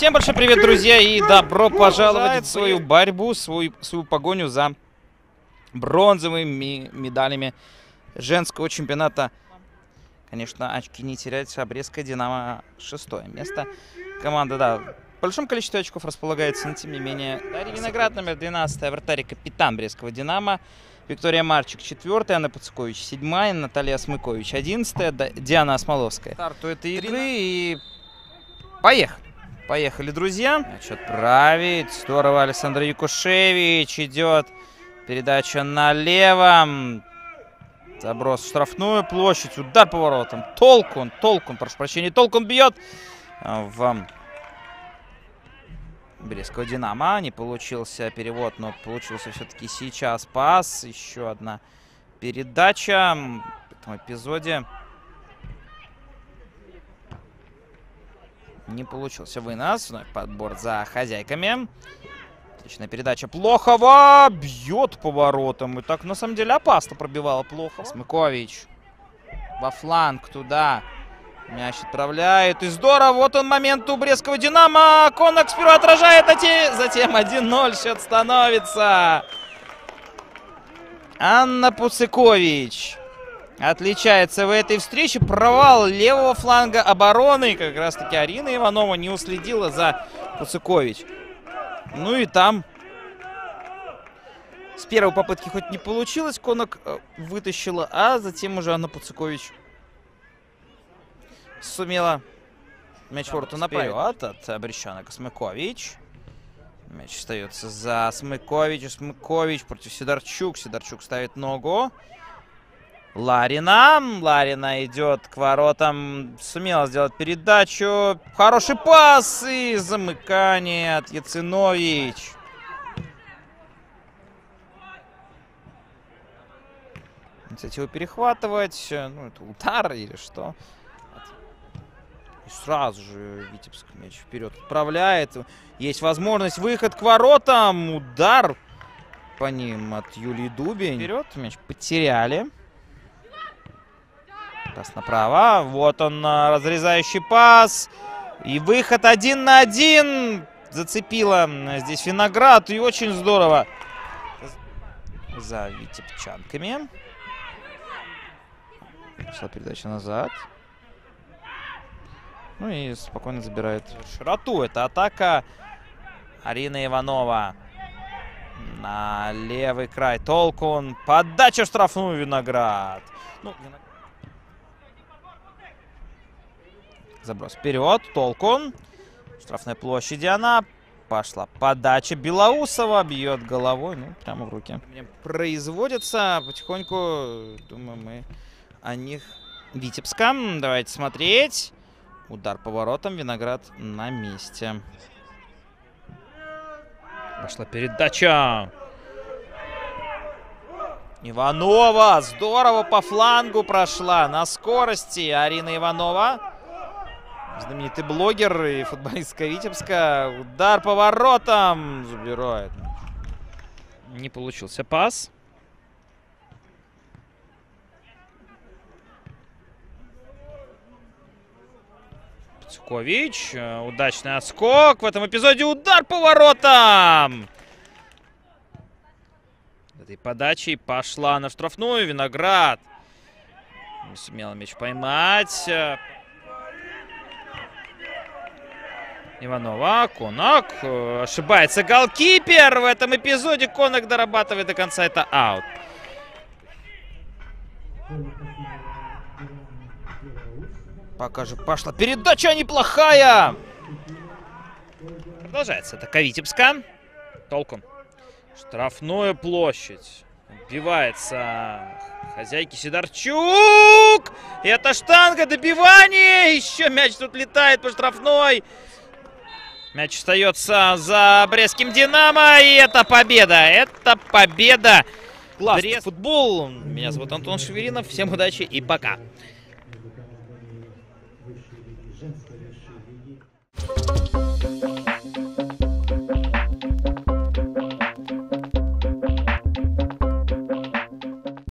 Всем большой привет, друзья, и добро пожаловать в свою борьбу, свою погоню за бронзовыми медалями женского чемпионата. Конечно, очки не терять. Брестская Динамо 6-е место. Команда, да, в большом количестве очков располагается, но тем не менее. Дарья Виноград, номер 12, вратарь, капитан Брестского Динамо. Виктория Марчик 4-я, Анна Пацукович 7-я, Наталья Смыкович 11-я, Диана Осмоловская. Старту этой игры и поехали. Поехали, друзья. Мяч отправить. Здорово, Александр Якушевич идет. Передача налево. Заброс в штрафную площадь. Удар поворотом. Толкун, прошу прощения, Толкун бьет в Брестского Динамо. Не получился перевод, но получился все-таки сейчас пас. Еще одна передача в этом эпизоде. Не получился вынос. Вновь подбор за хозяйками. Отличная передача Плохова. Бьет поворотом. И так на самом деле опасно пробивала Плохова. Смыкович во фланг туда. Мяч отправляет. И здорово. Вот он момент у Брестского Динамо. Конок сперва отражает, затем 1-0 счет становится. Анна Пацукович отличается в этой встрече. Провал левого фланга обороны. Как раз таки Арина Иванова не уследила за Пацукович. Ну и там с первой попытки хоть не получилось, Конок вытащила, а затем уже Анна Пацукович сумела мяч в вороту направить от Брещанок. Смыкович. Мяч остается за Смыкович. Смыкович против Сидорчук. Сидорчук ставит ногу. Ларина идет к воротам. Сумела сделать передачу. Хороший пас и замыкание от Яцинович. Инициативу перехватывать. Ну, это удар или что? И сразу же Витебск мяч вперед отправляет. Есть возможность. Выход к воротам. Удар по ним от Юлии Дубин. Вперед. Мяч потеряли. Пас направо. Вот он, разрезающий пас. И выход 1 на 1. Зацепила здесь Виноград. И очень здорово за витебчанками. Пошла передача назад. Ну и спокойно забирает широту. Это атака. Арина Иванова. На левый край. Толкун. Подача в штрафную. Виноград. Ну, заброс вперед. Толкун. Штрафной площади она. Пошла подача. Белоусова бьет головой. Ну, прямо в руки. Производится потихоньку. Думаю, мы о них. Витебска. Давайте смотреть. Удар поворотом. Виноград на месте. Пошла передача. Иванова. Здорово по флангу прошла. На скорости Арина Иванова. Знаменитый блогер и футболистка Витебска. Удар поворотом. Забирает. Не получился пас. Пацукович. Удачный отскок. В этом эпизоде удар поворотом. Этой подачей пошла на штрафную. Виноград не сумела мяч поймать. Иванова, Конок, ошибается голкипер. В этом эпизоде Конок дорабатывает до конца, это аут. Пока же пошла передача неплохая. Продолжается атака Витебска. Толкун. Штрафную площадь. Отбивается хозяйки Сидорчук. И это штанга, добивание. Еще мяч тут летает по штрафной. Мяч остается за Брестским Динамо. И это победа. Это победа. Классный футбол. Меня зовут Антон Шеверинов. Всем удачи и пока.